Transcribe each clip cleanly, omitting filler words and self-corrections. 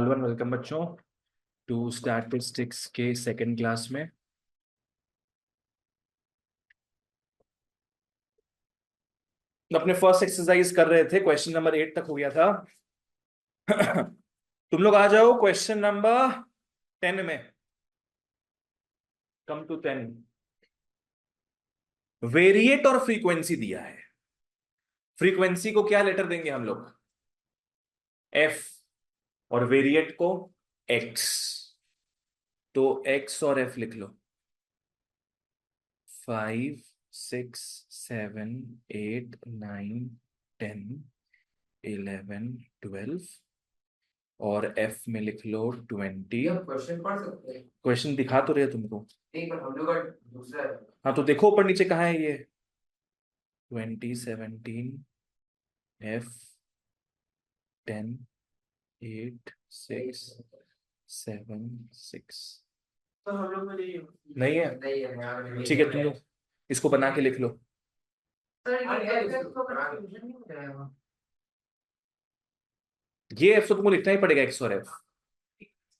Hello and welcome बच्चों to statistics के second class में। अपने फर्स्ट एक्सरसाइज कर रहे थे, क्वेश्चन नंबर 8 तक हो गया था। तुम लोग आ जाओ क्वेश्चन नंबर 10 में। Come to 10। वेरिएट और फ्रीक्वेंसी दिया है। फ्रीक्वेंसी को क्या लेटर देंगे हम लोग? एफ। और वेरिएट को एक्स। तो एक्स और एफ लिख लो। 5 6 7 8 9 10 11 12 और एफ में लिख लो 20। क्वेश्चन पढ़ सकते हैं। क्वेश्चन दिखा तो रहे तुमको। एक बार हम लोग का दूसरा है। हाँ तो देखो ऊपर नीचे कहाँ है ये। 2017 एफ 10 8 6 7 6। तो हम लोग को नहीं है? नहीं है। ठीक है, तुम लोग इसको बना के लिख लो। ये एफ तो तुमको लिखना ही पड़ेगा, एक्स और एफ।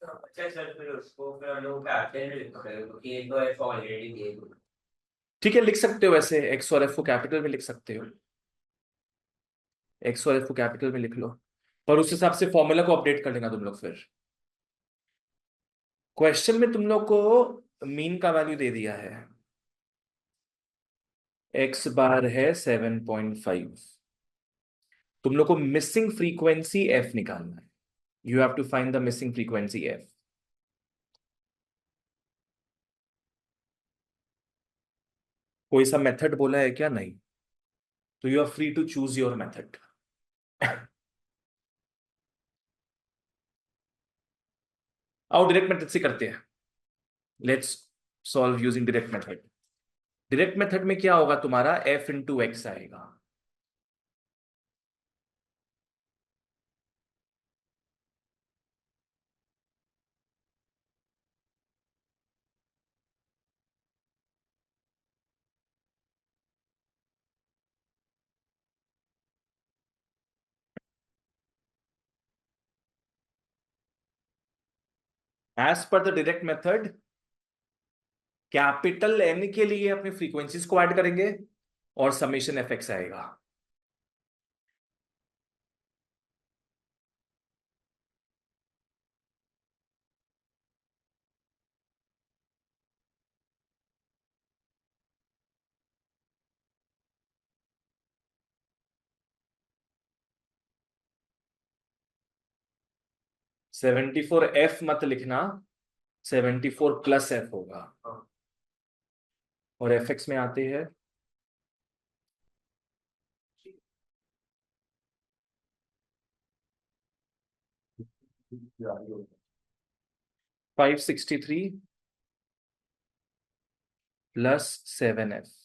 अच्छा सर, फिर उसको फिर हम लोग कैप्टन लिख सकते हैं क्योंकि ये तो एफ ऑलरेडी दिए हुए। ठीक है, लिख सकते हो वैसे, एक्स और एफ को कैपिटल में लिख सकते हो। एक्स और एफ को कैपिटल में लिख लो। पर उस हिसाब से फॉर्मूला को अपडेट कर लेना तुम लोग फिर। क्वेश्चन में तुम लोग को मीन का वैल्यू दे दिया है। एक्स बार है 7.5। तुम लोग को मिसिंग फ्रीक्वेंसी एफ निकालना है। You have to find the missing frequency F. कोई सा मेथड बोला है क्या? नहीं। तो you are free to choose your method. आओ डायरेक्ट मेथड से करते हैं। Let's solve using direct method. Direct method में क्या होगा? तुम्हारा एफ इंटू एक्स आएगा। As per the direct method, capital N के लिए अपनी फ्रीक्वेंसीज को ऐड करेंगे और समेशन एफ एक्स आएगा। सेवेंटी फोर एफ मत लिखना, 74 प्लस एफ होगा। और एफ एक्स में आते हैं 563 प्लस 7F।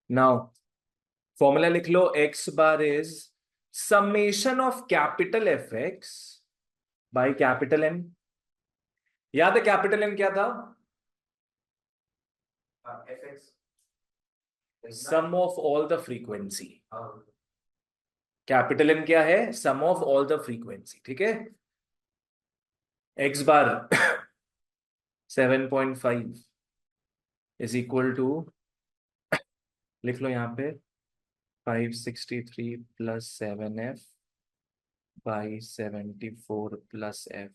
नाउ फॉर्मूला लिख लो। X bar is summation of capital F X by capital N. याद है कैपिटल एन क्या था? Sum of all the frequency. Capital N क्या है? Sum of all the frequency. ठीक है। X bar 7.5 is equal to, लिख लो यहां पे, 563 plus 7F by 74 plus F.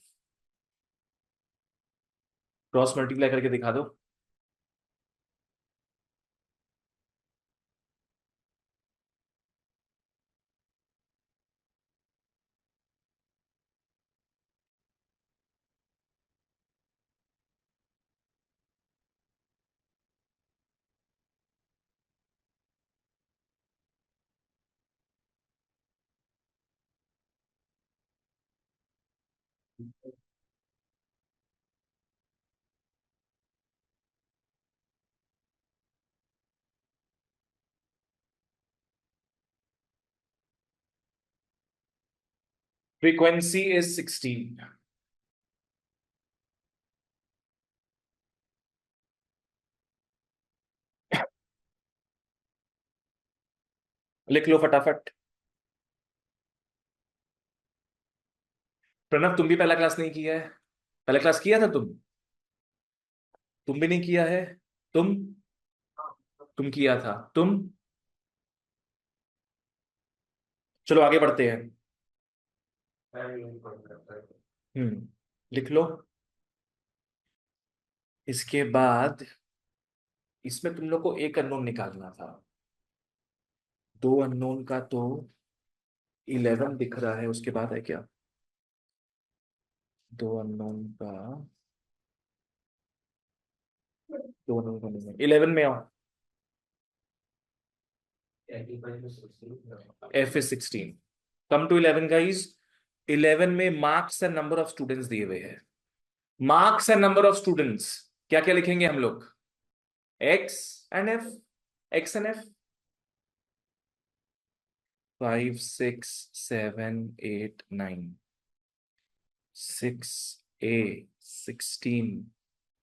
Cross multiply करके दिखा दो। Frequency is 16। लिख लो फटाफट। प्रणव तुम भी पहला क्लास नहीं किया है? पहला क्लास किया था तुम भी नहीं किया है? तुम तुम किया था तुम। चलो आगे बढ़ते हैं। लिख लो। इसके बाद इसमें तुम लोग को एक अननोन निकालना था। दो अननोन का तो 11 दिख रहा है, उसके बाद है क्या? दो अननोन का, दो अननोन का नहीं है। 11 में आओ। F is 16। Come to 11 guys. 11 में marks and number of students दिए हुए हैं। Marks and number of students क्या क्या लिखेंगे हम लोग? X and F। X and F। 5 6 7 8 9 6 A 16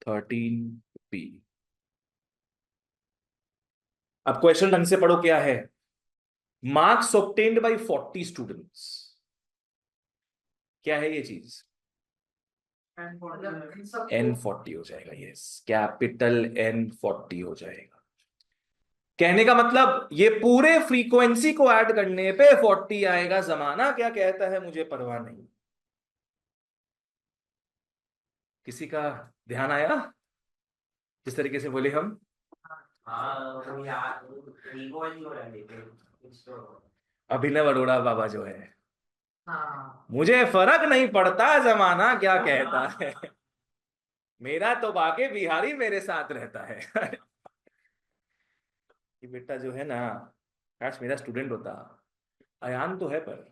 13 B। अब क्वेश्चन ढंग से पढ़ो क्या है। Marks obtained by 40 students. क्या है ये चीज? N40 हो जाएगा। यस, कैपिटल N40 हो जाएगा। कहने का मतलब ये पूरे फ्रीक्वेंसी को ऐड करने पे 40 आएगा। जमाना क्या कहता है मुझे परवाह नहीं। किसी का ध्यान आया जिस तरीके से बोले हम? अभिनव अरोड़ा बाबा जो है, मुझे फर्क नहीं पड़ता जमाना क्या कहता है, मेरा तो बाके बिहारी मेरे साथ रहता है। ये बेटा जो है ना, काश मेरा स्टूडेंट होता। अयान तो है पर।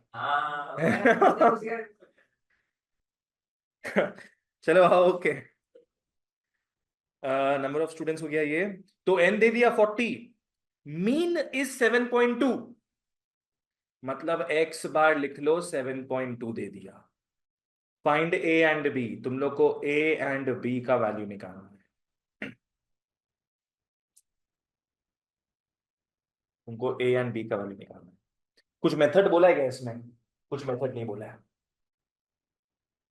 चलो ओके। नंबर ऑफ स्टूडेंट्स हो गया ये। तो एन दे दिया 40। Mean is 7.2। मतलब एक्स बार लिख लो 7.2 दे दिया। Find A and B. तुम लोग को ए एंड बी का वैल्यू निकालना है। तुमको ए एंड बी का वैल्यू निकालना है। कुछ मेथड बोला है क्या इसमें? कुछ मेथड नहीं बोला है।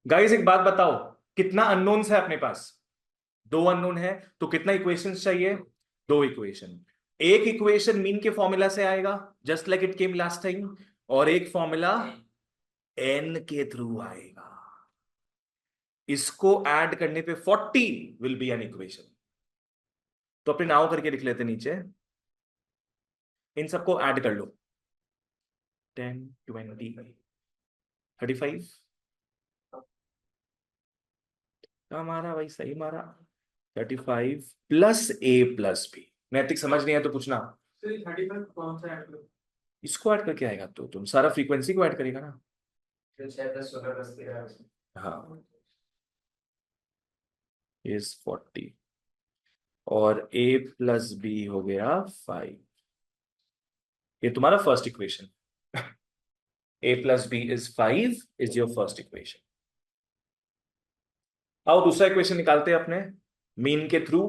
गाइस एक बात बताओ, कितना अननोन्स है अपने पास? दो अननोन है, तो कितना इक्वेशंस चाहिए? दो इक्वेशन। एक इक्वेशन मीन के फॉर्मूला से आएगा, just like it came last time, और एक फॉर्मूला एन के थ्रू आएगा। इसको ऐड करने पे 40 विल बी एन इक्वेशन। तो अपने नाव करके लिख लेते नीचे। इन सबको ऐड कर लो। 10 20 35। मारा भाई, सही मारा। 35 प्लस ए प्लस बी। नैतिक समझ नहीं है तो पूछना। 35 कौन सा ऐड करो? इसको ऐड करके आएगा तो तुम सारा फ्रीक्वेंसी को ऐड करेगा ना। हाँ, इज 40 और a प्लस बी हो गया 5। ये तुम्हारा first equation. a plus B is 5 is your first equation. आओ दूसरा इक्वेशन निकालते हैं अपने मीन के थ्रू।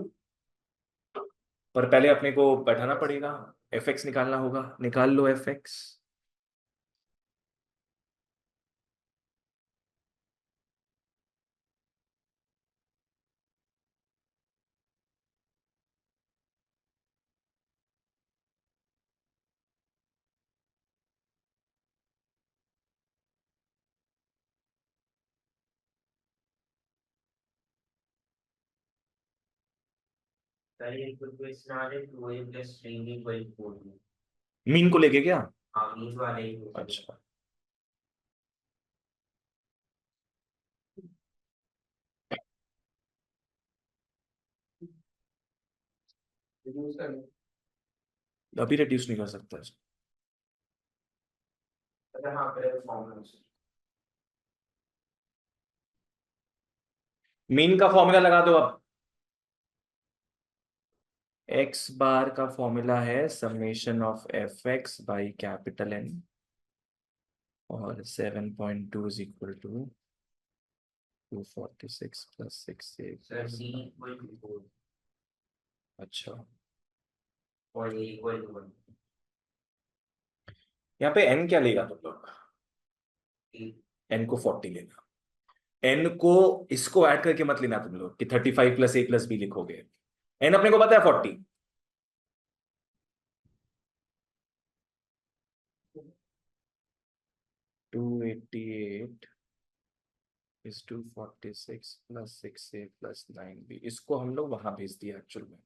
पर पहले अपने को बैठाना पड़ेगा, एफ एक्स निकालना होगा। निकाल लो एफ एक्स। मीन को लेके क्या? अच्छा, अभी रिड्यूस नहीं कर सकता। मीन का फॉर्मूला लगा दो अब। एक्स बार का फॉर्मूला है summation of F X by capital N, और 7.2 इज इक्वल टू 246 प्लस 6। अच्छा, और ये इक्वल टू 1। यहाँ पे n क्या लेगा तुम लोग? n को 40 लेना। n को इसको ऐड करके मत लेना तुम लोग कि 35 प्लस a प्लस b लिखोगे। n अपने को पता है 40। 288 is 246 plus 6a plus 9b, इसको हम लोग वहां भेज दिया एक्चुअल में।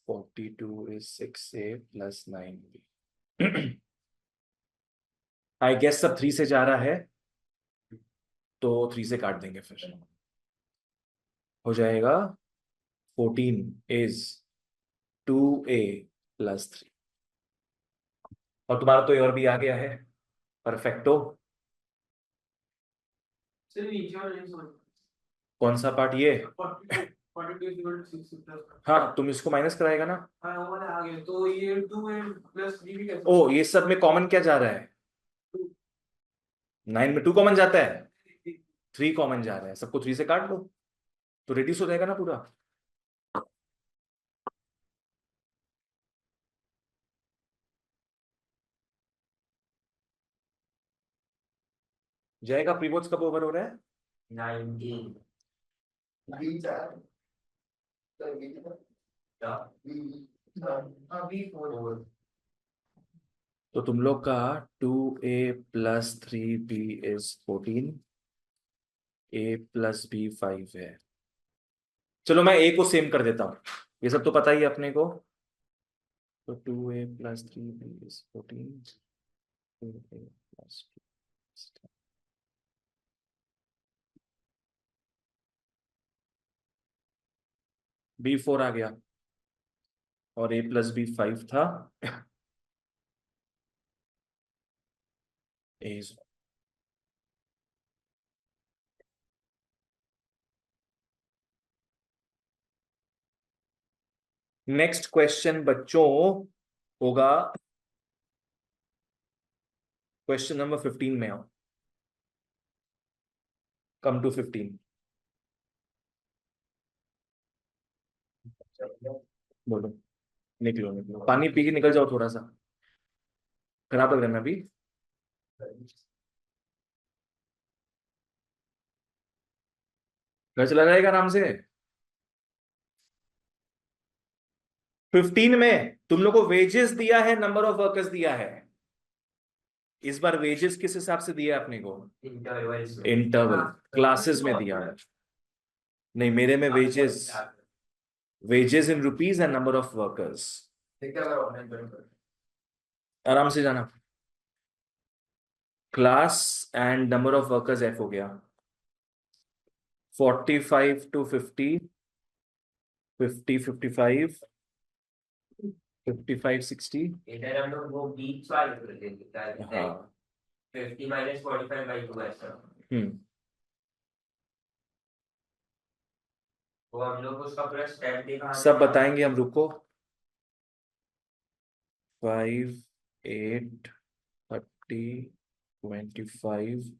42 is 6a plus 9b। I guess सब 3 से जा रहा है, तो 3 से काट देंगे फिर। हो जाएगा 14 इज 2a प्लस 3। और तुम्हारा तो और भी आ गया है, परफेक्टो। सिर्फ नीचे वाला नहीं समझ। कौन सा पार्ट ये? 42 हाँ, तुम इसको माइनस कराएगा ना। हाँ वो वाला आ गया, तो ये 2 है प्लस 3 भी कैसे? ओ, ये सब में कॉमन क्या जा रहा है? 9 में 2 कॉमन जाता है, 3 कॉमन जा रहा है, सबको 3 से काट दो तो रिड्यूस हो जाएगा ना पूरा। जाएगा। प्रीमोच कब ओवर हो रहा है? 19 अभी 4 तो तुम लोग का 2a plus 3b is 14, a plus b 5 है। चलो मैं a को सेम कर देता हूं, ये सब तो पता ही है अपने को। तो 2a plus 3b is 14, 2a plus 2। b4 आ गया और a प्लस b 5 था। a is नेक्स्ट क्वेश्चन बच्चों होगा, क्वेश्चन नंबर 15 में आओ। Come to 15। बोलो। निकलो निकलो, पानी पी के निकल जाओ थोड़ा सा, खराब लग रहा है ना अभी। घर चला जाएगा आराम से। 15 में तुम लोग को वेजेस दिया है, नंबर ऑफ वर्कर्स दिया है। इस बार वेजेस किस हिसाब से दिया है अपने को? इंटरवल्स में। इंटरवल, क्लासेस में दिया है। नहीं, मेरे में wages, wages in rupees and number of workers. आराम से जाना। Class and number of workers F हो गया। 45 टू 50, 50 55, 55 60। इधर हम लोग वो बीच वाले कर देते हैं, हाँ। 50 माइनस 45 बाई 2 ऐसा। हम्म। वो हम लोग उसका पूरा स्टेप दिखा सब बताएंगे हम, रुको। 5 8 30 25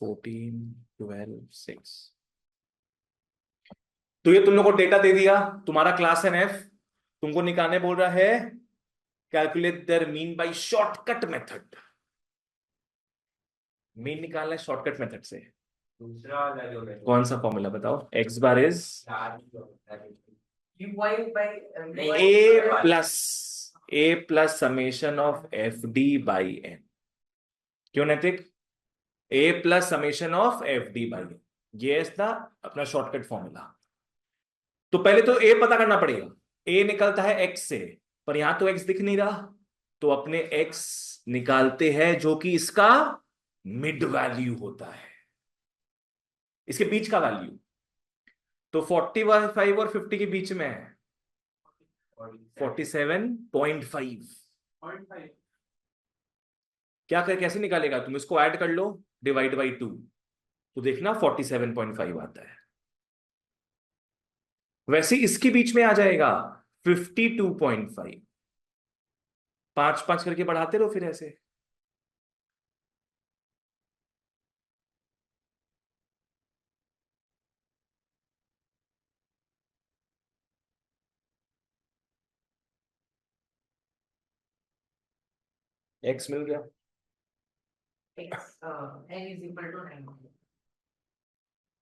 14 12 6। तो ये तुम लोग को डेटा दे दिया, तुम्हारा क्लास एन एफ तुमको निकालने बोल रहा है calculate their mean by shortcut method. Mean निकालना है शॉर्टकट मेथड से। दूसरा वाला जो है कौन सा फॉर्मूला बताओ? X bar is A plus summation of F D by N. क्यों Naitik? A plus summation of F D by N, ये था अपना शॉर्टकट फॉर्मूला। तो पहले तो ए पता करना पड़ेगा। ए निकलता है एक्स से, पर यहां तो एक्स दिख नहीं रहा, तो अपने एक्स निकालते हैं जो कि इसका मिड वैल्यू होता है, इसके बीच का वैल्यू। तो 45 और 50 के बीच में है 47.5। क्या कर, कैसे निकालेगा? तुम इसको ऐड कर लो, डिवाइड बाई 2, तो देखना 47.5 आता है। वैसे इसके बीच में आ जाएगा 52.5। 5 5 करके बढ़ाते रहो फिर ऐसे। x मिल गया, n is equal to 90.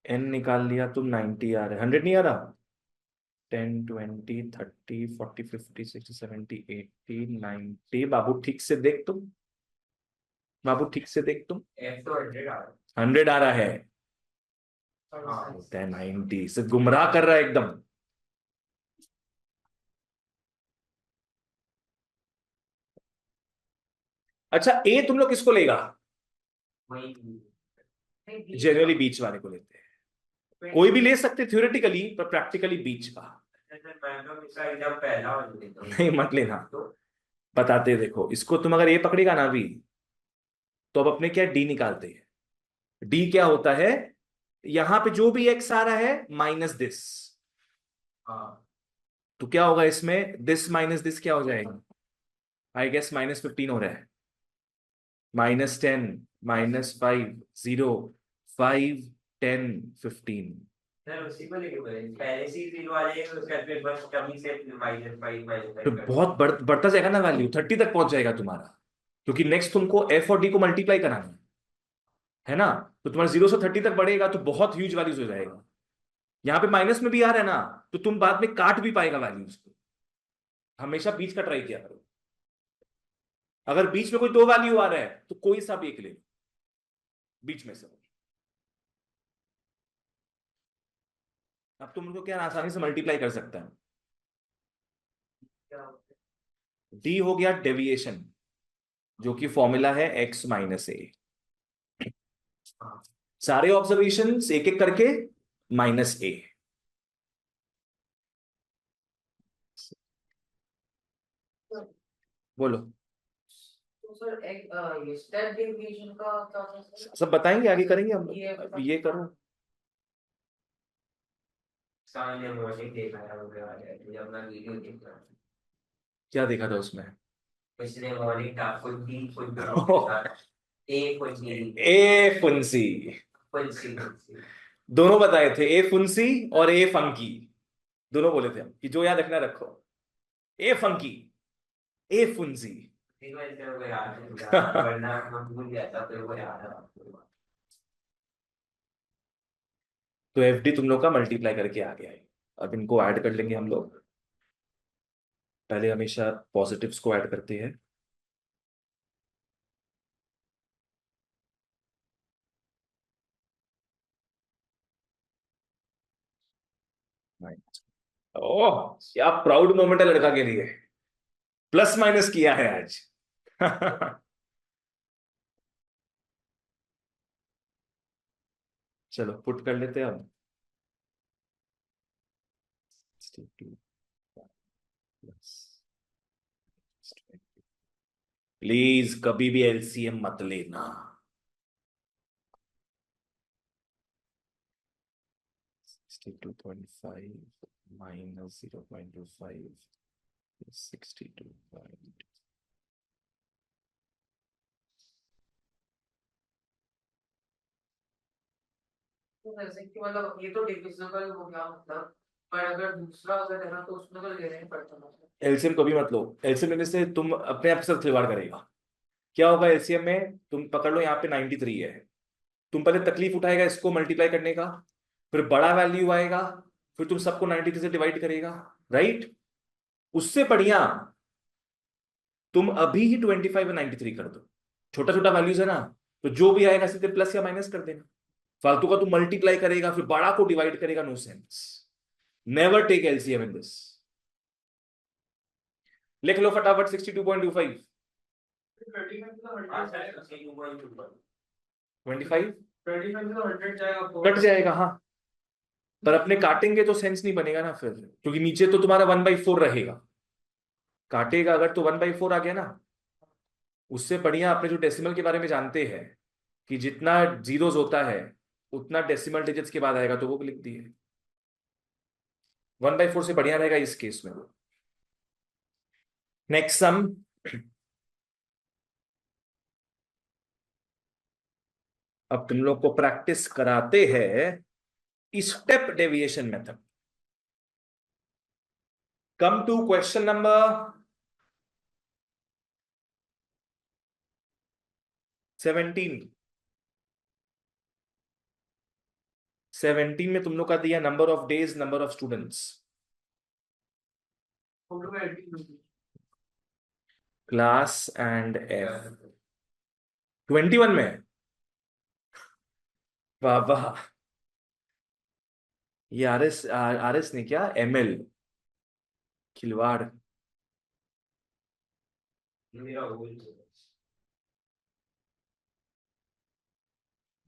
n निकाल लिया तुम, 90 आ रहा है, 100 नहीं आ रहा, 10 20 30 40 50 60 70 80 90। बाबू ठीक से देख तुम, बाबू ठीक से देख तुम, f तो 100 आ रहा 100 आ रहा है, है। हाँ, होता है 90 से, गुमराह कर रहा है एकदम। अच्छा ए तुम लोग किसको लेगा? वही जनरली बीच वाले को लेते हैं, कोई भी ले सकते थ्योरेटिकली, पर प्रैक्टिकली बीच का। जब पहला वाला लेता हूँ। नहीं मत लेना, तो बताते देखो, इसको तुम अगर ए पकड़ेगा ना अभी, तो अब अपने क्या डी निकालते हैं। डी क्या होता है, यहां पे जो भी एक्स आ रहा है माइनस दिस, हाँ, तो क्या होगा इसमें, दिस माइनस दिस क्या हो जाएगा, आई गेस -15 हो रहा है, -10 -5 0 5 10 15। सर उसी को लेके बोले पहले से ही 0 आ जाएगा, उसके बाद फिर बस कमी से -5 तो -5 बहुत बढ़ता जाएगा ना, वैल्यू 30 तक पहुंच जाएगा तुम्हारा, क्योंकि नेक्स्ट तुमको एफ और डी को मल्टीप्लाई कराना है ना, तो तुम्हारा 0 से 30 तक बढ़ेगा, तो बहुत ह्यूज वैल्यूज हो जाएगा। यहाँ पे माइनस में भी आ रहा है ना, तो तुम बाद में काट भी पाएगा वैल्यूज को, हमेशा बीच का ट्राई किया करो। अगर बीच में कोई दो वैल्यू आ रहा है तो कोई सा भी एक ले लो बीच में से। अब तुम उनको क्या आसानी से मल्टीप्लाई कर सकता है। डी हो गया डेविएशन, जो कि फॉर्मूला है x -a। सारे ऑब्जर्वेशन एक एक करके -a। बोलो, तो सर एक ये स्टेप डेविएशन का क्या होता है सर? सब बताएंगे, आगे करेंगे हम ये लोग, अब ये करो। सामने मॉर्निंग देखा है वगैरह, जब मैं वीडियो देख रहा हूँ क्या देखा था उसमें? पिछले मॉर्निंग था कुछ भी कुछ ए कुछ भी ए फुंसी, कुछ सी दोनों बताए थे, ए फुंसी और ए फंकी, दोनों बोले थे हम कि जो याद रखना रखो, ए फंकी ए फुंसी। इस वजह से वो याद है, वरना मैं भूल गया था, फिर वो याद है। तो एफ डी तुम लोग का मल्टीप्लाई करके आ गया है, अब इनको ऐड कर लेंगे हम लोग। पहले हमेशा पॉजिटिव्स को ऐड करते हैं, ओह क्या प्राउड मोमेंट है लड़का के लिए, प्लस माइनस किया है आज। चलो पुट कर लेते हैं अब, 62 प्लीज कभी भी एलसीएम मत लेना। 62.5 -0.25 62 point। तो जैसे कि मतलब ये तो डिविजिबल हो गया मतलब, पर अगर दूसरा अगर है ना तो उसमें तो लेना ही पड़ता मतलब। एलसीएम कभी मत लो, एलसीएम लेने से तुम अपने आप के साथ खिलवाड़ करेगा। क्या होगा एलसीएम में, तुम पकड़ लो यहाँ पे 93 है, तुम पहले तकलीफ उठाएगा इसको मल्टीप्लाई करने का, फिर बड़ा वैल्यू आएगा, फिर तुम सबको 93 से डिवाइड करेगा, राइट। उससे बढ़िया तुम अभी ही 25 और 93 कर दो, छोटा छोटा वैल्यूज है ना, तो जो भी आएगा सीधे प्लस या माइनस कर देना। फालतू का तुम मल्टीप्लाई करेगा फिर बड़ा को डिवाइड करेगा, no sense. Never take LCM in this. लिख लो फटाफट 62.25 25 कट जाएगा, हाँ, पर अपने काटेंगे तो सेंस नहीं बनेगा ना फिर, क्योंकि नीचे तो तुम्हारा 1/4 रहेगा, काटेगा अगर तो 1/4 आ गया ना। उससे बढ़िया अपने जो डेसिमल के बारे में जानते हैं कि जितना जीरोस होता है उतना डेसिमल डिजिट्स के बाद आएगा, तो वो भी लिख दिए। 1/4 से बढ़िया रहेगा इस केस में वो। नेक्स्ट सम, अब तुम लोग को प्रैक्टिस कराते हैं step deviation method. Come to question number 17। 17 में तुम लोग का दिया number of days, number of students. Class and F 21 में। वाह वाह। ये आरएस, आरएस ने क्या, एमएल, खिलवाड़।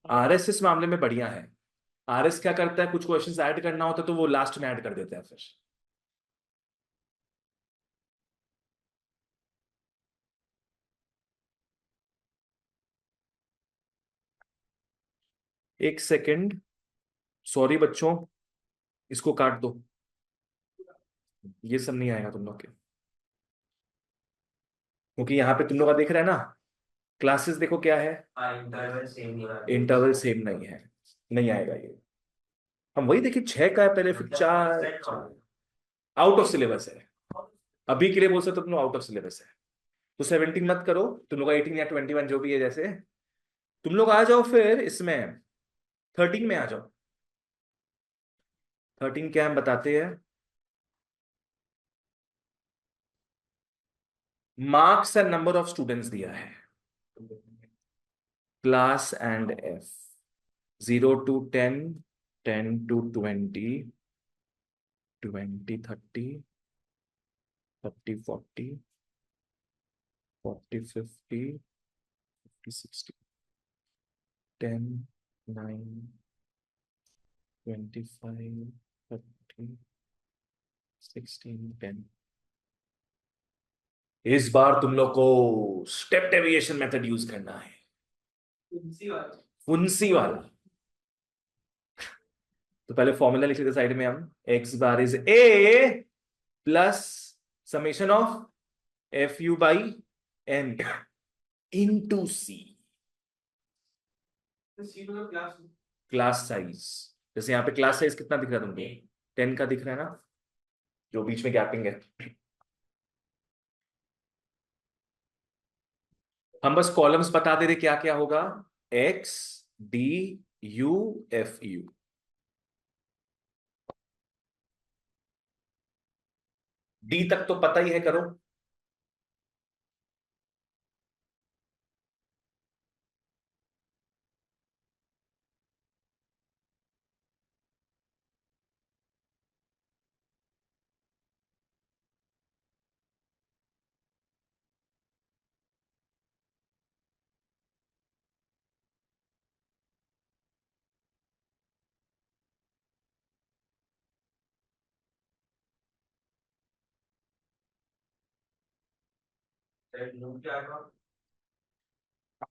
आरएस इस मामले में बढ़िया है। आरएस क्या करता है, कुछ क्वेश्चंस ऐड करना होता है तो वो लास्ट में ऐड कर देता है फिर। एक सेकंड, सॉरी बच्चों, इसको काट दो, ये सब नहीं आएगा तुम लोग के, क्योंकि यहाँ पे तुम लोग का देख रहे हैं ना, क्लासेस देखो क्या है, इंटरवल सेम नहीं है, नहीं आएगा ये। हम वही देखिए, 6 का है पहले, फिर 4, आउट ऑफ सिलेबस है। अभी के लिए बोल सकते हो तुम लोग आउट ऑफ सिलेबस है, तो 17 मत करो, तुम लोग का 18 या 21 जो भी है, जैसे तुम लोग आ जाओ फिर इसमें 13 में आ जाओ। 13 क्या हम बताते हैं, marks and number of students दिया है, class and F 0 to 10, 10 to 20, 20 30, 30 40, 40 50, 50 60, 10 9 25 30 16 10। इस बार तुम लोग को स्टेप डेविएशन मेथड यूज करना है, फुंसी वाला। तो पहले फॉर्मूला लिख लेते साइड में हम, x bar is A plus summation of f u by n into c, class size. जैसे यहाँ पे क्लास साइज कितना दिख रहा है तुमको, 10 का दिख रहा है ना, जो बीच में गैपिंग है। हम बस कॉलम्स बता दे रहे क्या क्या होगा, x D U F you. D तक तो पता ही है, करो।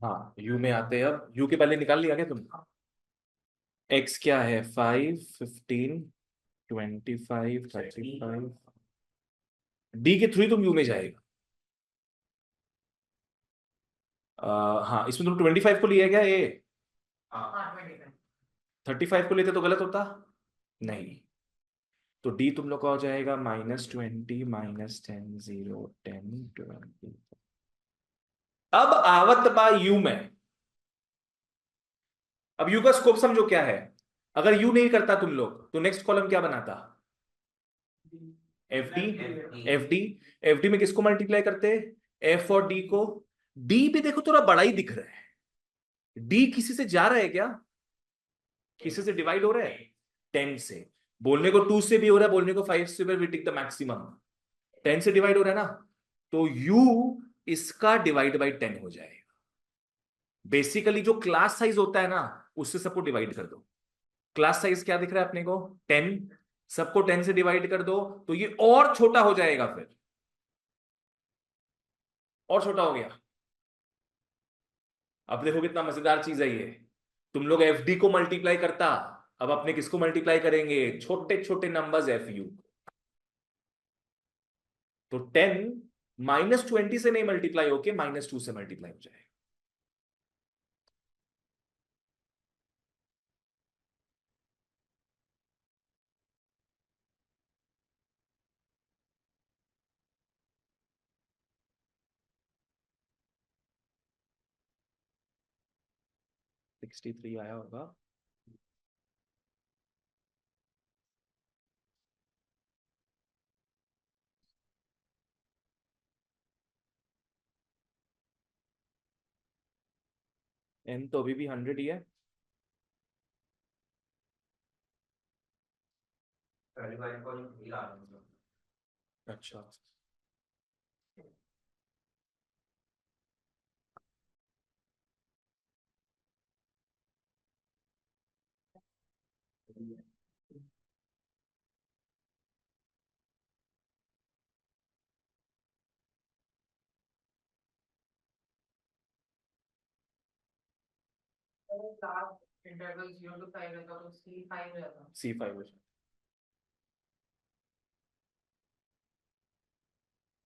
हाँ यू में आते हैं, अब यू के पहले निकाल लिया क्या तुम, एक्स क्या है, 5 15 25 35। डी के थ्रू ही तुम यू में जाएगा। हाँ इसमें तुम 25 को लिया क्या, ए हाँ 25। 35 को लेते तो गलत होता, नहीं। तो डी तुम लोग का हो जाएगा -20 -10 0 10 20। अब आवत बा यू में, अब यू का स्कोप समझो क्या है। अगर यू नहीं करता तुम लोग तो नेक्स्ट कॉलम क्या बनाता, F D. F D, F D में किसको मल्टीप्लाई करते, एफ और डी को। डी भी देखो थोड़ा बड़ा ही दिख रहा है, डी किसी से जा रहा है क्या, किसी से डिवाइड हो रहा है, 10 से। बोलने को 2 से भी हो रहा है, बोलने को 5 से भी, वी टेक द मैक्सिमम। 10 से डिवाइड हो रहा है ना, तो u इसका डिवाइड बाई 10 हो जाएगा। बेसिकली जो क्लास साइज होता है ना, उससे सबको डिवाइड कर दो। क्लास साइज क्या दिख रहा है अपने को, 10, सबको 10 से डिवाइड कर दो तो ये और छोटा हो जाएगा फिर, और छोटा हो गया। अब देखो कितना मजेदार चीज है ये, तुम लोग एफ डी को मल्टीप्लाई करता, अब अपने किसको मल्टीप्लाई करेंगे, छोटे छोटे नंबर्स एफ यू। तो 10 -20 से नहीं मल्टीप्लाई होके -2 से मल्टीप्लाई हो जाएगा। 63 आया होगा। n तो अभी भी 100 ही है। अच्छा, लास्ट इंटरवल 0 to 5 रहता तो C5 रहता। C5 हो जाए।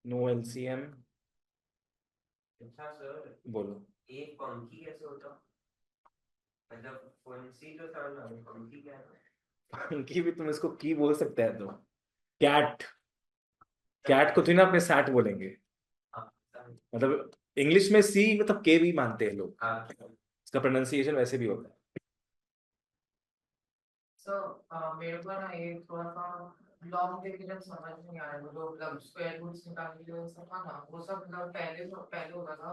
No LCM। अच्छा सर, बोलो। एक पंखी कैसे होता? मतलब फंसी तो था ना, पंखी क्या है? की भी तुम इसको की बोल सकते हैं। तो कैट, कैट को तो ना अपने सैट बोलेंगे। हाँ, मतलब इंग्लिश में सी मतलब के भी मानते हैं लोग। हाँ। इसका प्रोनाउंसिएशन वैसे भी होता है। सर मेरे को ना ये थोड़ा सा लॉन्ग डिवीजन समझ नहीं आ रहा है, जो मतलब स्क्वायर रूट्स निकालने के लिए वो सब था ना, वो सब मतलब पहले होता था।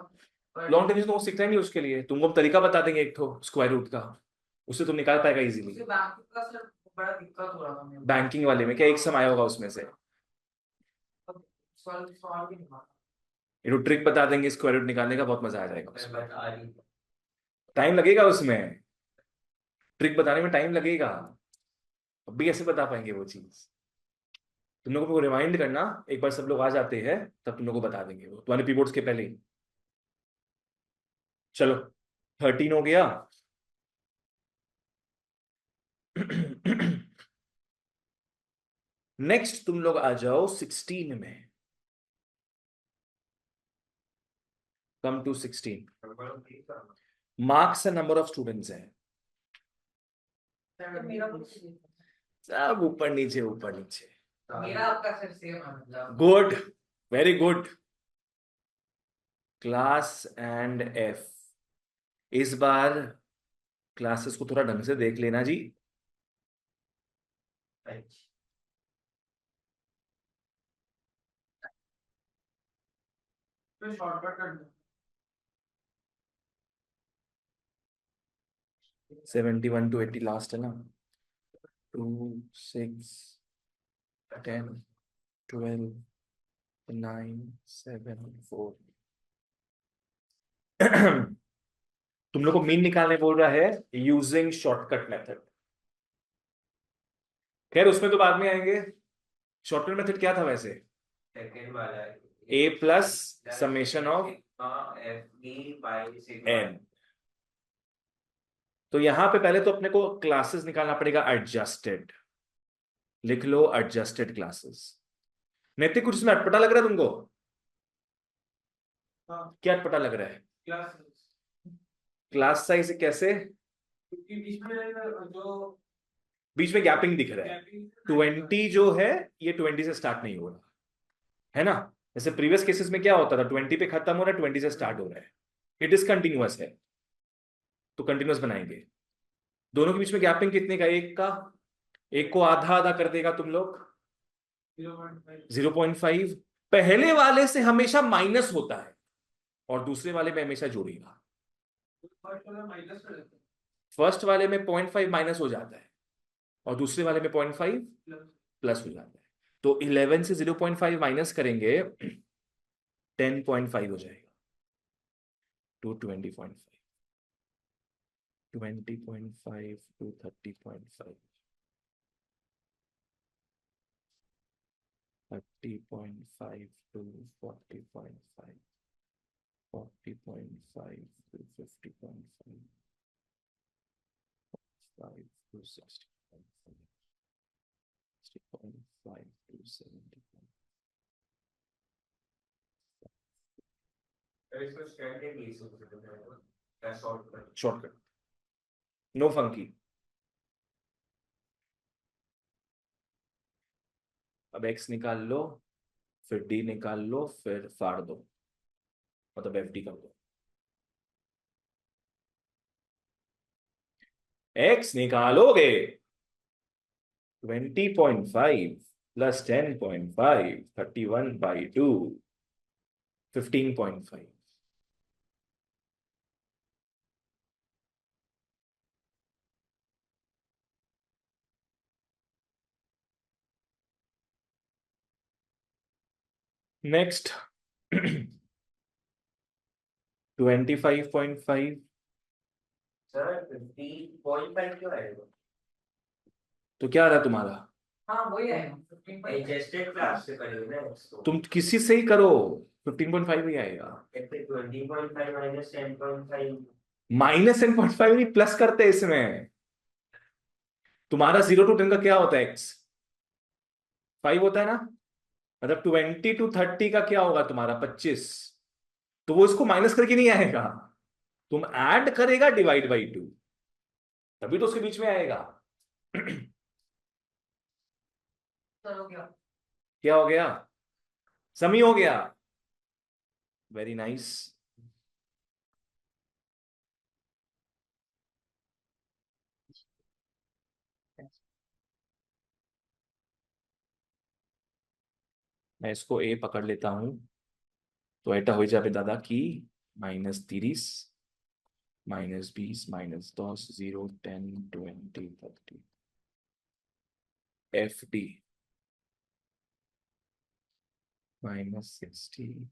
पर लॉन्ग डिवीजन तो वो सीखना ही नहीं उसके लिए, तुमको हम तरीका बता देंगे एक तो स्क्वायर रूट का, उससे तुम निकाल पाएगा इजीली। मुझे बैंकिंग का सर बड़ा दिक्कत हो रहा था मेरे को। बैंकिंग वाले में क्या एक सम आया होगा उसमें से। सॉल्व भी नहीं हुआ। ये तो ट्रिक बता देंगे स्क्वायर रूट निकालने का, बहुत मजा आ जाएगा मैं उसमें। बता रही हूँ। टाइम लगेगा उसमें, ट्रिक बताने में टाइम लगेगा। अब भी कैसे बता पाएंगे वो चीज। तुम लोगों को रिमाइंड करना, एक बार सब लोग आ जाते हैं तब तुम लोगों को बता देंगे वो तुम्हारे पीबोर्ड्स के पहले ही। चलो 13 हो गया। नेक्स्ट तुम लोग आ जाओ 16 में। Come to 16। Marks and number of students है। सर मेरा कुछ नहीं था। सब ऊपर नीचे ऊपर नीचे। मेरा आपका सर सेम है मतलब। Good, very good. Class and F. इस बार क्लासेस को थोड़ा ढंग से देख लेना जी। फिर शॉर्टकट कर दो। 71 to 80 लास्ट है ना। 2 6 10 12 9 7 4। तुम लोग को मीन निकालने बोल रहा है यूजिंग शॉर्टकट मेथड। खैर उसमें तो बाद में आएंगे। शॉर्टकट मेथड क्या था वैसे? सेकंड वाला है a plus summation of F D by n। तो यहां पे पहले तो अपने को क्लासेस निकालना पड़ेगा एडजस्टेड। लिख लो एडजस्टेड क्लासेस। नैतिक कुछ इसमें अटपटा लग रहा है तुमको? हाँ। क्या अटपटा लग रहा है? क्लास क्लास साइज कैसे? क्योंकि बीच में जो बीच में गैपिंग दिख रहा है। 20 जो है ये 20 से स्टार्ट नहीं हो रहा है ना। जैसे प्रीवियस केसेस में क्या होता था, 20 पे खत्म हो रहा है 20 से स्टार्ट हो रहा है। ये डिसकंटिन्यूअस है तो कंटिन्यूअस बनाएंगे। दोनों के बीच में गैपिंग कितने का? एक का। एक को आधा आधा कर देगा तुम लोग 0.5। पहले वाले से हमेशा माइनस होता है और दूसरे वाले में हमेशा जोड़ेगा। फर्स्ट वाले में 0.5 माइनस हो जाता है और दूसरे वाले में 0.5 प्लस हो जाता है। तो 11 से 0.5 माइनस करेंगे 10.5 हो जाएगा to 20.5। 20.5 to 30.5। 30.5 to 40.5। 40.5 to 50.5। 5 to 60.5। 60.5 to 70.5। इसको स्टैंडर्ड ये सब क्या शॉर्टकट शॉर्टकट, नो फंकी। अब x निकाल लो, फिर d निकाल लो, फिर फाड़ दो, मतलब FD कर दो। एक्स निकालोगे 20.5 प्लस 10.5 31/2 15.5। नेक्स्ट 25.5 सर 50.5 क्यों आएगा? तो क्या रहा तुम्हारा? हाँ वही है 15.5 एडजस्टेड क्लास से करेंगे ना इसको। तुम किसी से ही करो 15.5 ही आएगा। 20.5 माइनस 10.5। माइनस 10.5 नहीं, प्लस करते हैं इसमें। तुम्हारा 0 to 10 का क्या होता है? एक्स 5 होता है ना। मतलब 20 to 30 का क्या होगा तुम्हारा? 25। तो वो इसको माइनस करके नहीं आएगा, तुम ऐड करेगा डिवाइड बाई 2, तभी तो उसके बीच में आएगा। सर हो गया। क्या हो गया? समी हो गया। Very nice. मैं इसको ए पकड़ लेता हूं, तो एटा हो जाए दादा की -30 -20 -10 0 10 20 30 एफ डी -60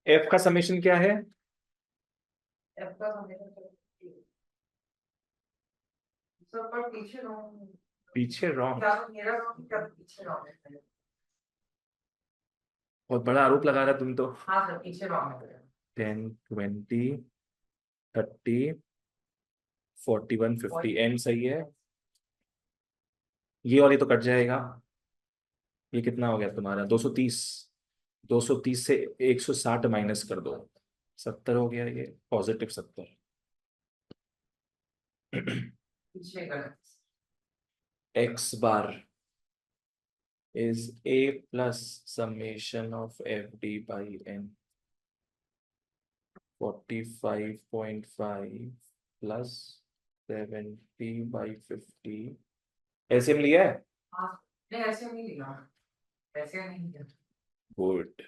एफ का समेशन क्या है? एफ का समेशन सर पर पीछे रहो। पीछे रॉन्ग। क्या मेरा रहो क्या पीछे रहो है? बहुत बड़ा आरोप लगा रहा तुम तो। हाँ सर पीछे रहो है। 10 20 30 41 50 एन सही है। ये और ये तो कट जाएगा। ये कितना हो गया तुम्हारा? 230। 230 से 160 माइनस कर दो, 70 हो गया। ये +70। पीछे कर x bar is a plus summation of fd by n 45.5 plus 70/50 ऐसे में लिया है। हाँ नहीं ऐसे नहीं लिया ऐसे नहीं लिया गुड।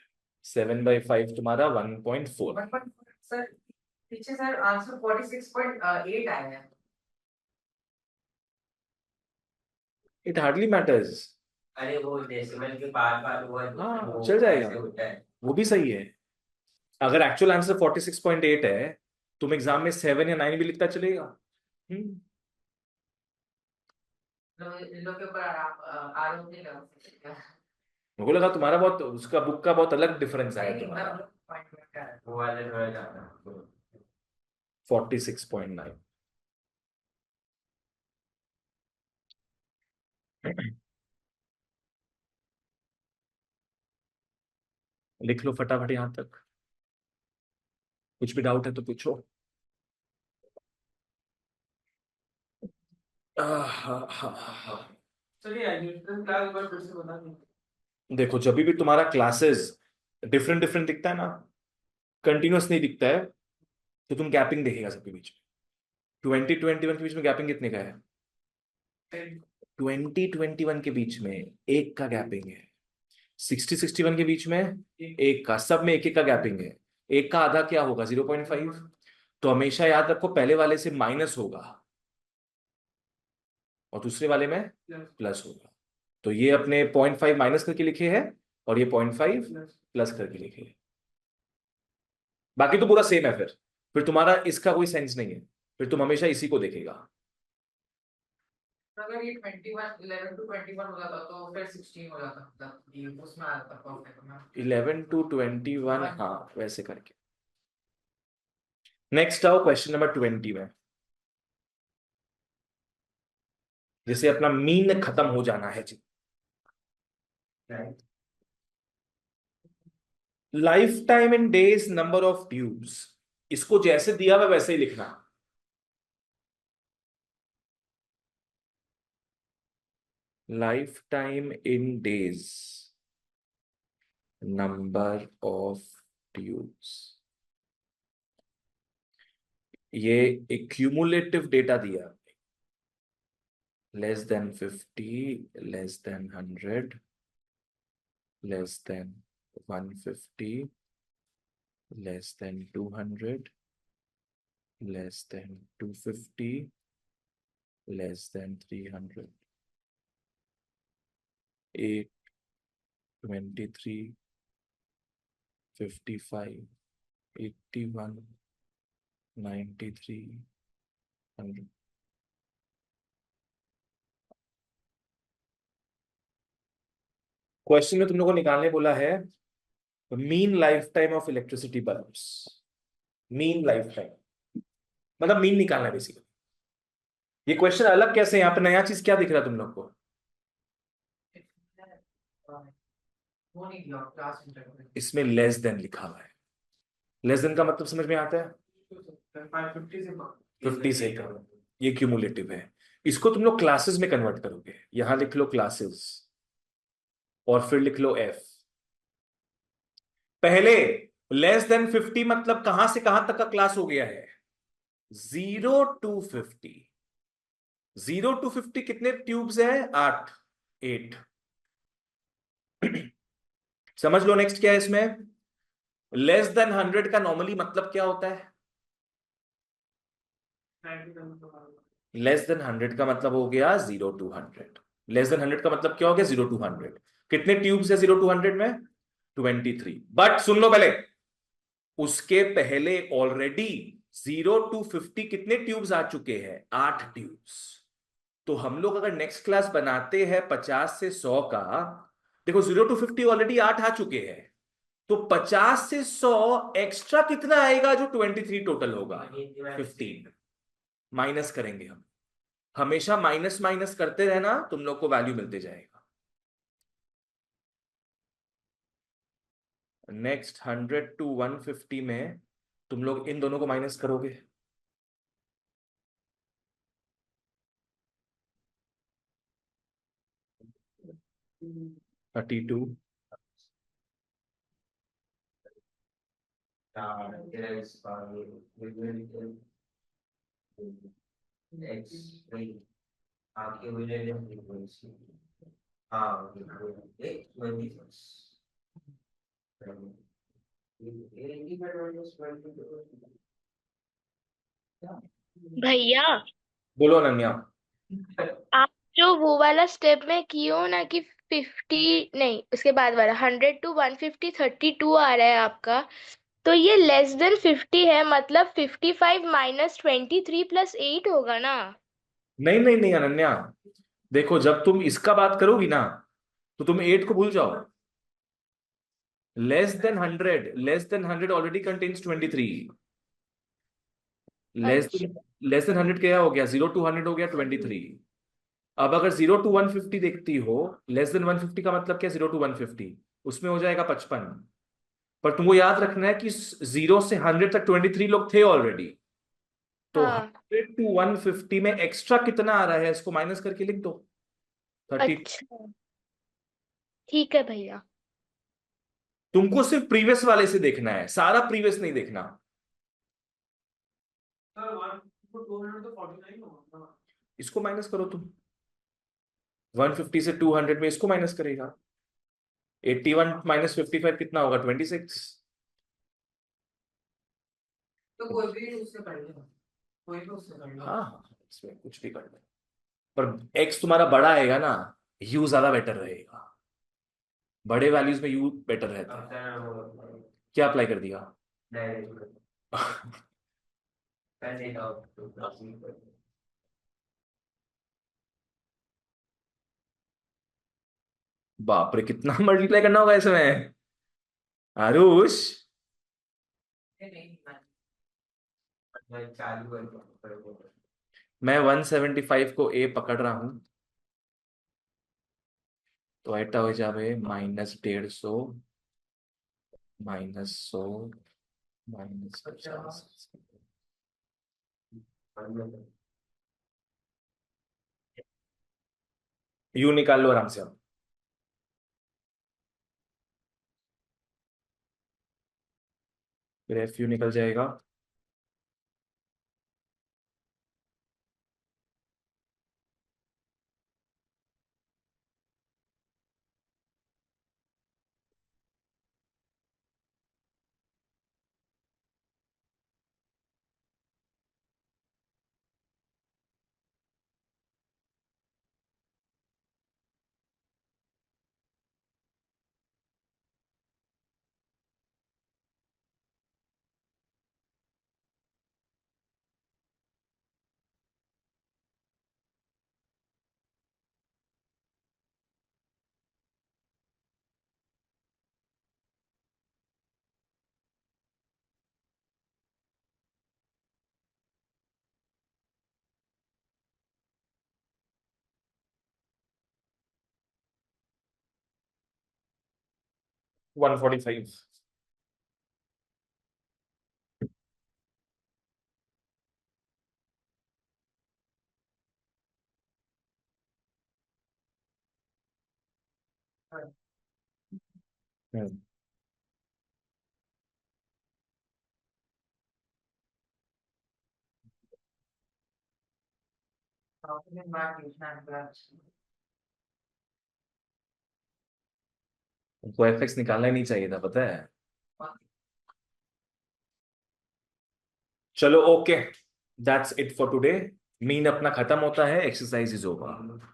7/5 तुम्हारा 1.4। 1.4 सर पीछे सर आंसर 46.8 आया है। It hardly matters. अरे वो डेसिमल के पार पार हुआ हाँ वो चल जाएगा, ऐसे होता है। वो भी सही है। अगर एक्चुअल आंसर 46.8 है, तुम एग्जाम में 7 या 9 भी लिखता चलेगा। इन लोग के ऊपर आरोप नहीं लगा सकते मुझे लगा तुम्हारा बहुत, उसका बुक का बहुत अलग डिफरेंस आया तुम्हारा। वो वाले थोड़ा ज्यादा 46.9। लिख लो फटाफट यहां तक, कुछ भी डाउट है तो पूछो। चलिए न्यूट्रल क्लास एक बार फिर से बता दें। देखो जब भी तुम्हारा क्लासेस डिफरेंट डिफरेंट दिखता है ना, कंटिन्यूअस नहीं दिखता है, तो तुम गैपिंग देखेगा सबके बीच में। 20-21 के बीच में गैपिंग कितने का है? 20-21 के बीच में एक का गैपिंग है। 60-61 के बीच में एक का, सब में एक एक का गैपिंग है। एक का आधा क्या होगा? 0.5। तो हमेशा याद रखो पहले वाले से माइनस होगा और दूसरे वाले में प्लस होगा। तो ये अपने 0.5 माइनस करके लिखे हैं और ये 0.5 प्लस करके लिखे हैं। बाकी तो पूरा सेम है। फिर तुम्हारा इसका कोई सेंस नहीं है, फिर तुम हमेशा इसी को देखेगा। अगर ये 21 11 to 21 हो जाता तो फिर 16 हो जाता मतलब ये उसमें आ जाता परफेक्ट में 11 to 21, हाँ वैसे करके। नेक्स्ट आओ क्वेश्चन नंबर 20 में, जिसे अपना मीन खत्म हो जाना है जी। Life time in days number of tubes, इसको जैसे दिया हुआ वैसे ही लिखना। Life time in days, number of tubes. ये एक क्यूमुलेटिव डेटा दिया, less than 50, less than 100, less than 150, less than 200, less than 250, less than 300, 8, 23, 55, 81, 93, 100। Question में तुम लोगों को निकालने बोला है mean life time of electricity bulbs. Mean life time मतलब मीन निकालना है बेसिकली। ये क्वेश्चन अलग कैसे है? यहाँ पे नया चीज क्या दिख रहा है तुम लोग को? वो नहीं दिया क्लास इंटरवल। इसमें लेस देन लिखा हुआ है। लेस देन का मतलब समझ में आता है? 50 से कम। ये क्यूमुलेटिव है। इसको तुम लोग क्लासेस में कन्वर्ट करोगे। यहां लिख लो क्लासेस और फिर लिख लो एफ। पहले लेस देन 50 मतलब कहां से कहां तक का क्लास हो गया है? 0 to 50। 0 to 50 कितने ट्यूब्स है? 8, 8। समझ लो नेक्स्ट क्या है इसमें। लेस देन 100 का नॉर्मली मतलब क्या होता है? लेस देन 100 का मतलब हो गया 0 to 100। लेस देन 100 का मतलब क्या हो गया? 0 to 100। कितने ट्यूब्स है 0 to 100 में? 23। बट सुन लो पहले, उसके पहले ऑलरेडी 0 to 50 कितने ट्यूब्स आ चुके हैं? 8 ट्यूब्स। तो हम लोग अगर नेक्स्ट क्लास बनाते हैं 50 से 100 का, देखो 0 to 50 ऑलरेडी 8 आ चुके हैं, तो 50 से 100 एक्स्ट्रा कितना आएगा जो 23 टोटल होगा? 15। माइनस करेंगे हम। हमेशा माइनस माइनस करते रहना, तुम लोग को वैल्यू मिलते जाएगा। नेक्स्ट 100 to 150 में तुम लोग इन दोनों को माइनस करोगे। 32। आपके विलेज फ्रीक्वेंसी, हाँ एक 26 भैया, बोलो अनन्या। आप जो वो वाला स्टेप में किए हो ना कि 50 नहीं, उसके बाद वाला 100 to 150 32 आ रहा है आपका, तो ये लेस देन 50 है, मतलब 55 माइनस 23 प्लस 8 होगा ना? नहीं नहीं नहीं अनन्या, देखो जब तुम इसका बात करोगी ना तो तुम 8 को भूल जाओ। Less than 100 already contains 23। अच्छा। लेस देन 100 क्या हो गया? 0 to 100 हो गया 23। अब अगर 0 to 150 देखती हो, लेस देन 150 का मतलब क्या? 0 to 150, उसमें हो जाएगा 55। पर तुमको याद रखना है कि 0 से 100 तक 23 लोग थे ऑलरेडी। तो हाँ। 100 to 150 में एक्स्ट्रा कितना आ रहा है इसको माइनस करके लिख दो, 30। अच्छा, ठीक है भैया। तुमको सिर्फ प्रीवियस वाले से देखना है, सारा प्रीवियस नहीं देखना। इसको माइनस करो तुम। 150 से 200 में इसको माइनस करेगा। 81 माइनस 55 कितना होगा? 26। तो कोई भी उससे कर लेगा, कोई भी उससे कर लो। हाँ हाँ, इसमें कुछ भी कर ले, पर एक्स तुम्हारा बड़ा आएगा ना, यू ज्यादा बेटर रहेगा। बड़े वैल्यूज में यू बेटर रहता है। क्या अप्लाई कर दिया? बाप रे, कितना मल्टीप्लाई करना होगा इसमें आरुष? नहीं मैं 175 को ए पकड़ रहा हूं, तो ऐटा हो जावे -150, -100, -50। यू निकाल लो आराम से आप। फिर एफ यू निकल जाएगा। वन 145। उनको एफ एक्स निकालना ही नहीं चाहिए था, पता है। चलो okay, that's it for today. Mean अपना खत्म होता है, एक्सरसाइज इज ओवर।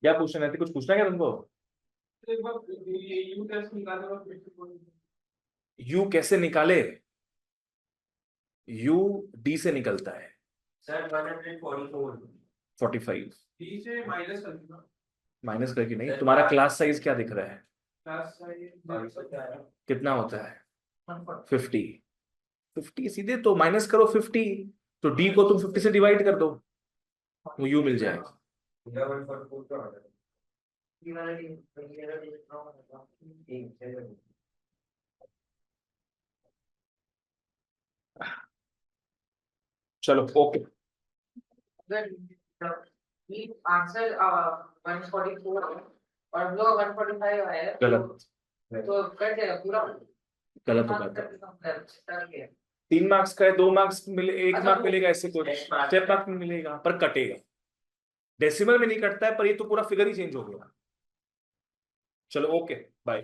क्या पूछना है, कुछ पूछना है क्या तुमको? यू कैसे निकाले? यू डी से निकलता है। सर 144 45 डी से माइनस कर दूंगा। माइनस करके नहीं, तुम्हारा क्लास साइज क्या दिख रहा है? क्लास साइज कितना होता है? 50। 50 सीधे तो माइनस करो 50, तो डी को तुम 50 से डिवाइड कर दो, वो यू मिल जाएगा। 144 का ऑर्डर एक चलो ओके। आंसर 144 है और हम लोग 145 आया है, गलत, तो कट जाएगा पूरा। गलत होगा तो। गलत 3 मार्क्स का है, 2 मार्क्स मिले, 1 अच्छा, मार्क वो- मिलेगा, ऐसे कुछ स्टेप मार्क में मिलेगा, पर कटेगा। डेसिमल में नहीं कटता है, पर ये तो पूरा फिगर ही चेंज हो गया। चलो ओके, बाय।